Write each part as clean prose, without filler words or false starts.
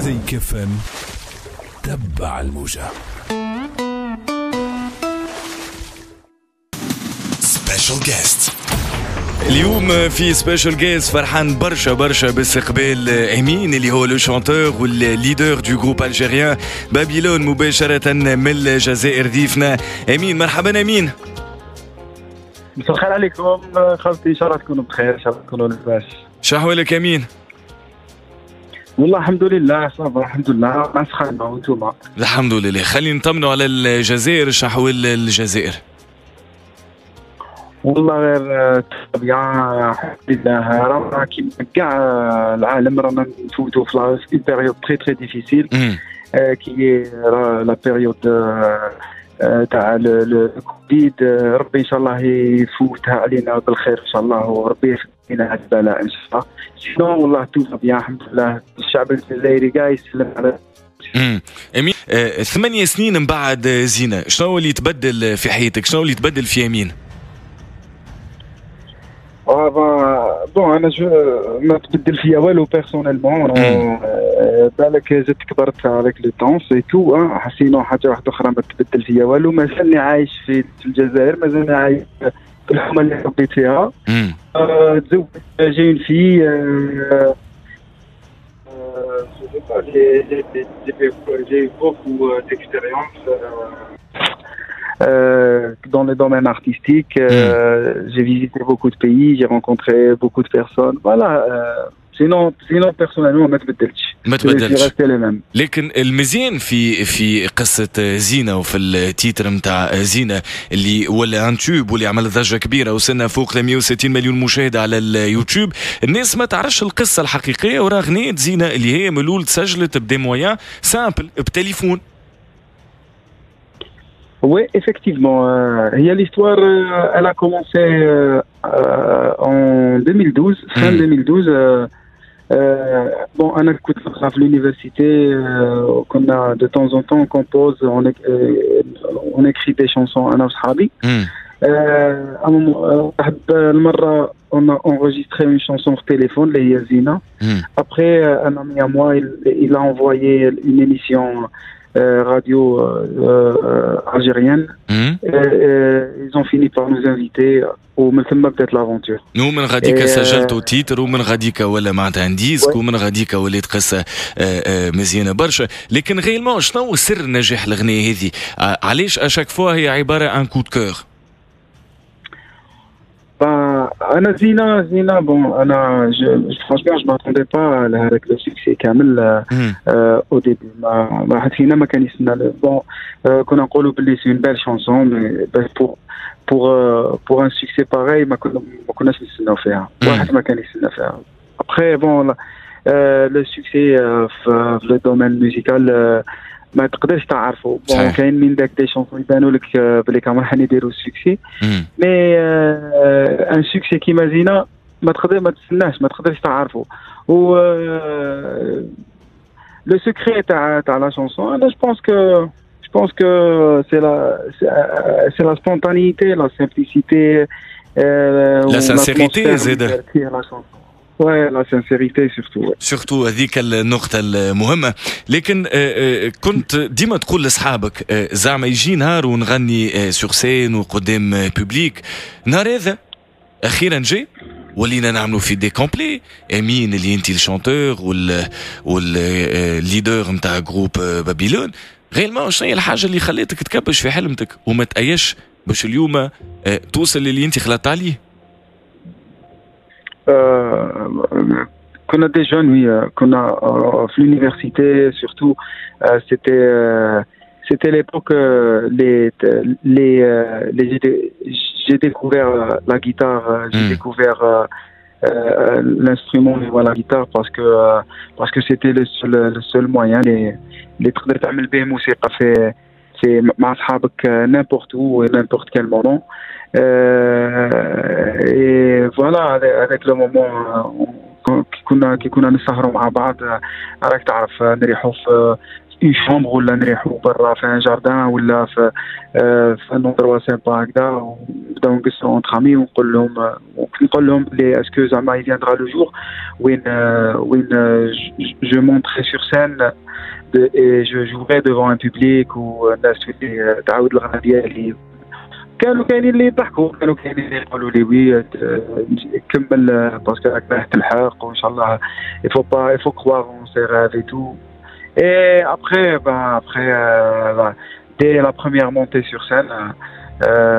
زيك فم تبع الموجة. سبيشال جيست اليوم في سبيشال جيست فرحان برشا باستقبال امين اللي هو لو شانتور والليدر دو جروب الجيريان بابيلون مباشرة من الجزائر. ضيفنا امين، مرحبا امين. مساء الخير عليكم خالتي، ان شاء الله تكونوا بخير، ان شاء الله تكونوا لاباس. شحوالك امين؟ والله الحمد لله صافا، الحمد لله مع سخانة وانتوما. الحمد لله. خلينا نطمنوا على الجزائر، شحوال الجزائر؟ والله غير الطبيعة الحمد لله، راه كيما كاع العالم رانا نفوتوا في اون بيريود تري ديفيسيل كي لا بيريود تاع الكوفيد. ربي ان شاء الله يفوتها علينا بالخير ان شاء الله، وربي يفكنا هذا البلاء ان شاء الله. شنو والله تو بيان الحمد لله، الشعب الجزائري قاعد يسلم على امين. 8 سنين من بعد زينة، شنو اللي تبدل في حياتك؟ شنو اللي تبدل في امين؟ بون انا ما تبدل فيا والو بيرسونيلمون، بالك زدت كبرت عليك لو طون سي تو، حسينا حاجه واحده اخرى ما تبدل فيا والو. مازالني عايش في الجزائر، مازالني عايش في الحومه اللي ربيت فيها. تزوجت جايين في j'ai beaucoup d'expérience dans le domaine artistique. J'ai visité beaucoup de pays, j'ai rencontré beaucoup de personnes. Voilà. Sinon personnellement ما تبدلتش. لكن المزيان في قصة زينة وفي التيتر متاع زينة اللي ولا ان تيوب واللي عمل ضجة كبيرة وصلنا فوق ل 160 مليون مشاهدة على اليوتيوب، الناس ما تعرفش القصة الحقيقية وراه غنية زينة اللي هي ملول تسجلت بدي مويان سامبل بتليفون. Oui, effectivement. L'histoire, elle a commencé en 2012, fin 2012. Bon, on a à l'université, qu'on a de temps en temps on compose, on écrit des chansons à nos sahabi. À un moment, on a enregistré une chanson au téléphone, les Yazina. Après, un ami à moi, il a envoyé une émission radio algérienne. Ils ont fini par nous inviter ومن ثم بدات لافونتور. ومن غاديك سجلتوا تيتر، ومن غاديك ولا معناتها ديسك، ومن غاديك ولات قصه مزيانه برشا. لكن غيلمون شنو سر نجاح الغنية هذه؟ علاش اشاك فوا هي عباره عن كود كور؟ انا زينه بون انا فرانشمون جو ماتوندي با لهذاك لو سوكسي كامل. او ديبي ما حد فينا ما كان يستنى. بون كنا نقولوا باللي سي اون بيل شانسون، مي pour un succès pareil ما كناش نستناو فيها، واحد ما كان يستنى فيها. ابخي بون لو سوكسي في لو دومين ميوزيكال ما تقدرش تعرفوا. بون كاين من داك دي شونسون يبانوا لك بلي كانوا راح يديروا السوكسي، مي ان سوكسي كيما زينة ما تستناش، ما تقدرش تعرفوا. و لو سكري تاع لا شونسون انا je pense que c'est la spontanéité, la simplicité, la sincérité زيادة. Ouais, la sincérité surtout. Surtout هذيك النقطة المهمة. لكن كنت ديما تقول لأصحابك زعما يجي نهار ونغني سور سين وقدام بوبليك، نهار هذا أخيرا جاي ولينا نعملوا في دي كومبلي. امين اللي انت الشانتور والليدر نتاع جروب بابيلون، غير شنو هي الحاجة اللي خليتك تكبش في حلمتك وما تأيش باش اليوم توصل للي انت خلطت عليه؟ كنا دي جون، وي كنا في l'université surtout. C'était l'époque j'ai découvert la guitare, j'ai découvert l'instrument, la guitare, parce que c'était le seul moyen اللي تقدر تعمل به موسيقى في مع اصحابك n'importe où et n'importe quel moment. Et voilà, avec le moment كي كنا نسهروا مع بعض، راك تعرف نريحوا في une chambre ولا نريحوا برا في un jardin ولا في un endroit sympa هكذا ونبداو نقصروا entre amis ونقول لهم بلي est-ce que زعما il viendra le jour وين je monterai sur scène et je jouerai devant un public والناس اللي تعاود الغنى ديالي كانوا كاينين اللي يضحكوا كانوا كاينين اللي يقولوا لي وي كمل باسكو راك راح تلحق وان شاء الله il faut croire en ses rêves et tout et après dès la première montée sur scène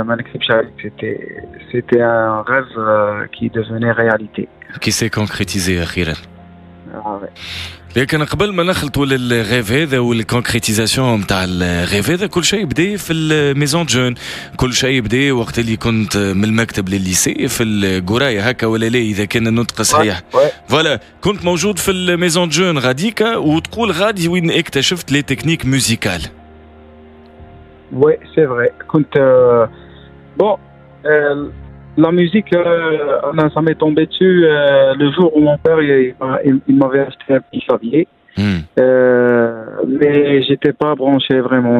ما نكذبش عليك c'était un rêve qui devenait réalité qui s'est concrétisé أخيرا. لكن قبل ما نخلطوا للغيف هذا والكونكريتيزاسيون نتاع الغيف هذا كل شيء بدا في الميزون جون كل شيء بدا وقت اللي كنت من المكتب للليسي في القرايه هكا ولا لا اذا كان النطق صحيح فوالا كنت موجود في الميزون جون غاديكا وتقول غادي وين اكتشفت لي تكنيك موزيكال وي سي فري كنت بون La musique, ça m'est tombé dessus le jour où mon père il m'avait acheté un petit clavier. Mais j'étais pas branché vraiment.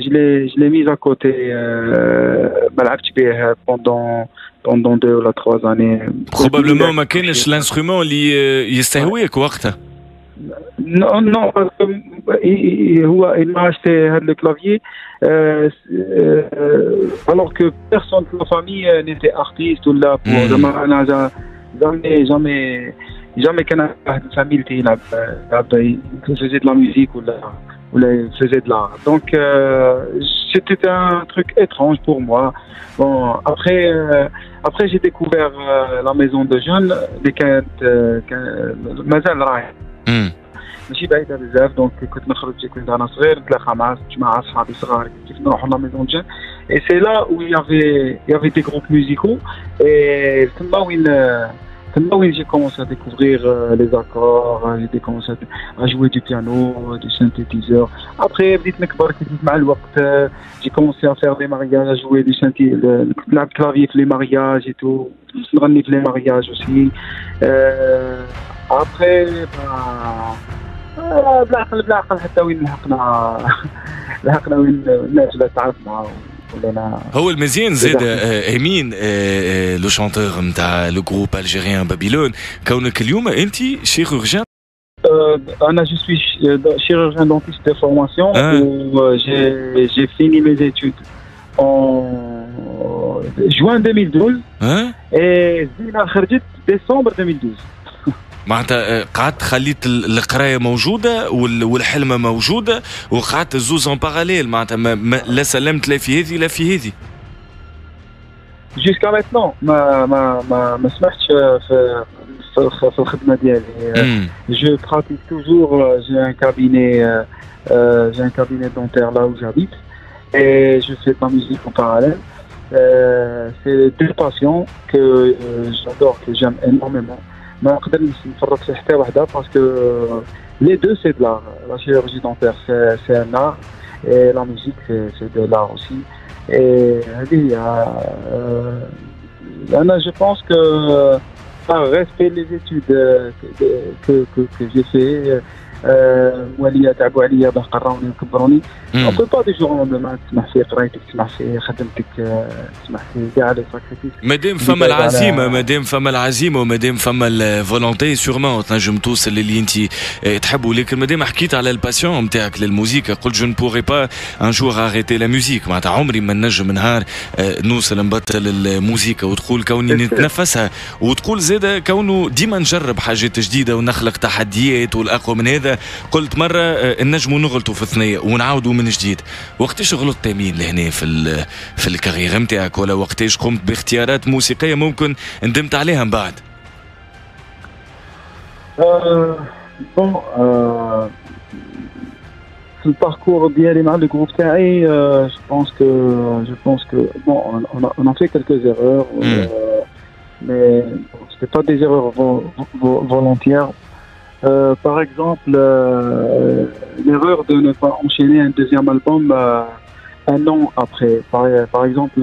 Je l'ai mis à côté pendant 2 ou 3 années. Probablement ما كانش l'instrument اللي يستهويك وقتها. Non, parce que il m'a acheté le clavier alors que personne de la famille n'était artiste ou là pour jamais qu'un famille qui faisait de la musique ou là faisait de l'art. Donc c'était un truc étrange pour moi. Bon après j'ai découvert la maison de jeunes اللي كانت مازال راهي ماشي بعيدة بزاف دونك كنت نخرج كنت انا صغير نتلاقى مع اصحابي صغار كيف نروحوا لا ميزون جون et c'est là où il y avait des groupes musicaux et تما وين j'ai commencé à découvrir les accords j'ai commencé à jouer du piano du synthétiseur après بديت نكبر كنت مع الوقت j'ai commencé à faire des mariages à jouer du le clavier في les mariages et tout نغني في les mariages aussi après بالعقل حتى وين لحقنا وين الناس اللي تعرفنا ولنا هو المزيان زاد امين لو شانتور نتاع لو جروب الجيريان بابيلون كونك اليوم انت شيروجيان انا je suis chirurgien dentiste de formation où j'ai fini mes études en juin 2012 et زينة خرجت décembre 2012 معناتها قعدت خليت القرايه موجوده والحلمه موجوده وقعدت الزوز اون باراليل معناتها لا سلمت لا في هذه لا في هذه jusqu'à maintenant ما سمحتش في الخدمه ديالي je pratique toujours j'ai un cabinet dentaire là où j'habite et je fais de la musique en parallèle c'est 2 passions que j'adore que j'aime énormément ما نقدرش نفرط في حتى وحده باسكو les deux c'est de l'art la chirurgie dentaire c'est un art et la musique c'est de l'art aussi et أنا je pense que par respect les études que j'ai fait موالية تعبوا عليا باش قراوني وكبروني on peut pas du jour au lendemain تسمح في قرايتك تسمح في خدمتك تسمح في كاع لي ساكريفيس مادام فما العزيمه مادام فما العزيمه ومادام فما الفولونتي سيغمون تنجم توصل اللي انت تحبه لكن مادام حكيت على الباسيون نتاعك للموسيقى قلت جو نبوري با ان جور اريتي لا ميوزيك معناتها عمري ما نجم نهار نوصل نبطل الموسيقى وتقول كوني نتنفسها وتقول زاده كونه ديما نجرب حاجات جديده ونخلق تحديات والاقوى من هذا قلت مرة نجموا نغلطوا في الثنية ونعاودوا من جديد وقتاش غلطت امين لهنا في الكارير نتاعك ولا وقتاش قمت باختيارات موسيقية ممكن ندمت عليها من بعد bon في الباركور ديالي مع لو جروب تاعي je pense que bon on a fait quelques erreurs mais c'était pas des erreurs volontaires. Par exemple, l'erreur de ne pas enchaîner un deuxième album un an après. Par exemple,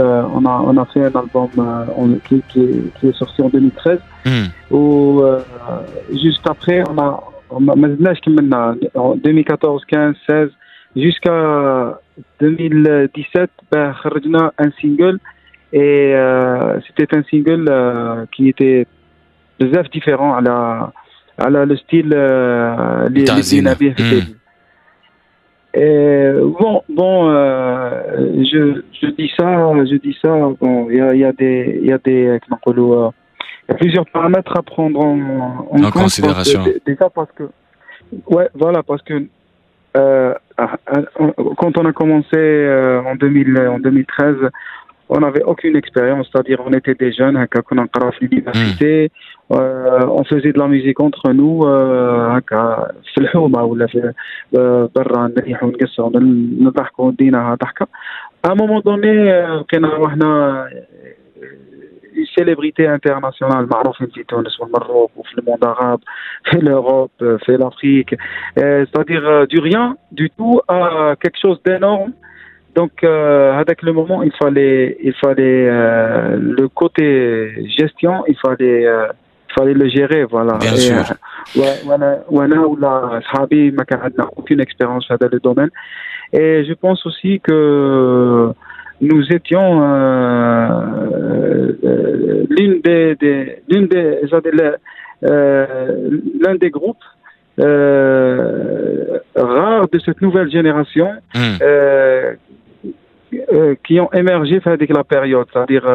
on a fait un album qui est sorti en 2013 où juste après ما زدناش كملنا 2014 15 16 jusqu'à 2017 خرجنا un single et c'était un single qui était بزاف différent على le style اللي نبيه في الديبي. Je dis ça, bon, il y a plusieurs paramètres à prendre en considération. Déjà parce que, parce que quand on a commencé en 2013, on n'avait aucune expérience, c'est-à-dire on était des jeunes, on a fait l'université, on faisait de la musique entre nous, في الحومة ولا في برا نريحوا ونقصوا نضحكوا ودينا ضحكة. À un moment donné, كنا روحنا célébrité internationale معروفين في تونس والمغرب وفي le monde arabe, في l'Europe, في l'Afrique, c'est-à-dire du rien du tout à quelque chose d'énorme. Donc avec le moment il fallait le côté gestion, il fallait le gérer, voilà. Bien sûr. وانا ولا صحابي ما كان عندنا aucune expérience dans le domaine, et je pense aussi que nous étions l'un des groupes rares de cette nouvelle génération qui ont émergé avec la période, c'est-à-dire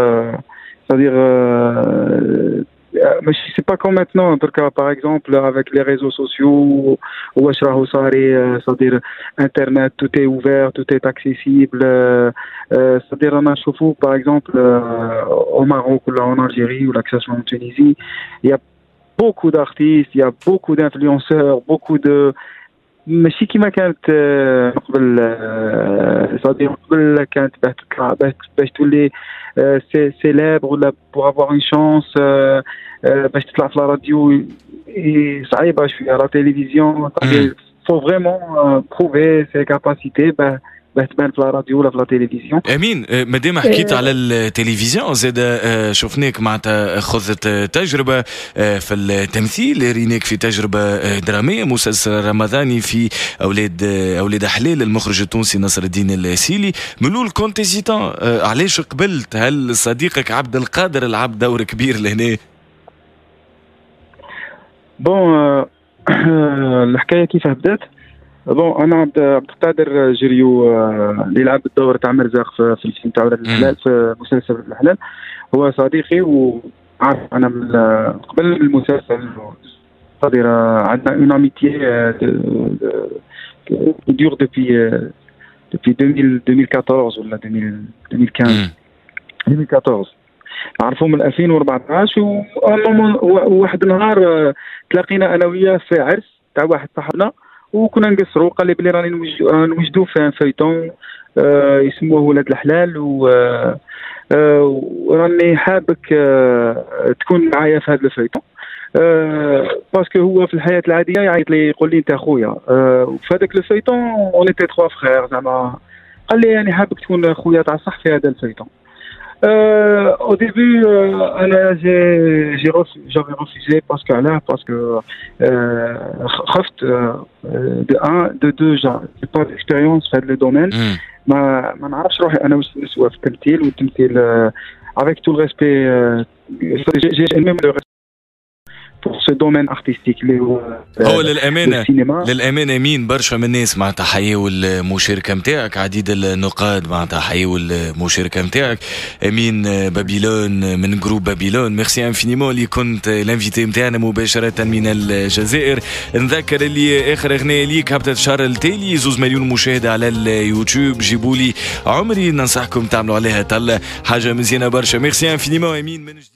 mais c'est pas comme maintenant, en tout cas, par exemple avec les réseaux sociaux ou c'est-à-dire internet, tout est ouvert, tout est accessible, c'est-à-dire on a chauffé par exemple au Maroc ou là en Algérie ou là que ce soit en Tunisie, il y a beaucoup d'artistes, il y a beaucoup d'influenceurs, beaucoup de ماشي كيما كانت قبل صديق قبل كانت باش تولي سيليبر ولا pour avoir une chance باش تطلع في الراديو صعيبه شويه على التلفزيون. faut vraiment prouver ses capacités باش تبان في الراديو ولا في التلفزيون. امين مادام حكيت على التلفزيون زاد شفناك معناتها خذت تجربه في التمثيل، ريناك في تجربه دراميه، مسلسل رمضاني في اولاد حلال المخرج التونسي نصر الدين السيلي. من الاول كنت هيزيتون، علاش قبلت؟ هل صديقك عبد القادر لعب دور كبير لهنا؟ بون الحكايه كيف بدات؟ بون انا عبد القادر جريو اللي لعب الدور تاع مرزاق في الفيلم تاع ولاد الحلال، في مسلسل ولاد الحلال، هو صديقي وعارف انا من قبل المسلسل، صدير عندنا اون اميتي دور depuis 2014 ولا 2015 2014 نعرفو من 2014. وواحد النهار تلاقينا انا وياه في عرس تاع واحد صاحبنا وكنا نقصروا، قال لي بلي راني نوجدوا في فيتون يسموه ولاد الحلال وراني حابك تكون معايا في هذا الفيتون، باسكو هو في الحياه العاديه يعيط لي يقول لي انت اخويا، وفي هذاك الفيتون اون ايتي 3 فخير زعما، قال لي يعني حابك تكون خويا تاع صح في هذا الفيتون. Au début, j'avais refusé parce que de un, de deux, j'ai pas d'expérience dans le domaine. ما نعرفش روحي انا واش نسوى في التمثيل، والتمثيل avec tout le respect, j'ai même le respect pour ce domaine artistique اللي هو للأمانة مين برشا من الناس معناتها حياو المشاركة نتاعك، عديد النقاد معناتها حياو المشاركة نتاعك. أمين بابيلون من جروب بابيلون، ميرسي انفينيمون اللي كنت الانفيتي نتاعنا مباشرة من الجزائر. نذكر اللي آخر أغنية ليك هبطت الشهر التالي 2 مليون مشاهدة على اليوتيوب، جيبولي عمري، ننصحكم تعملوا عليها طلة، حاجة مزيانة برشا. ميرسي انفينيمون أمين من جديد.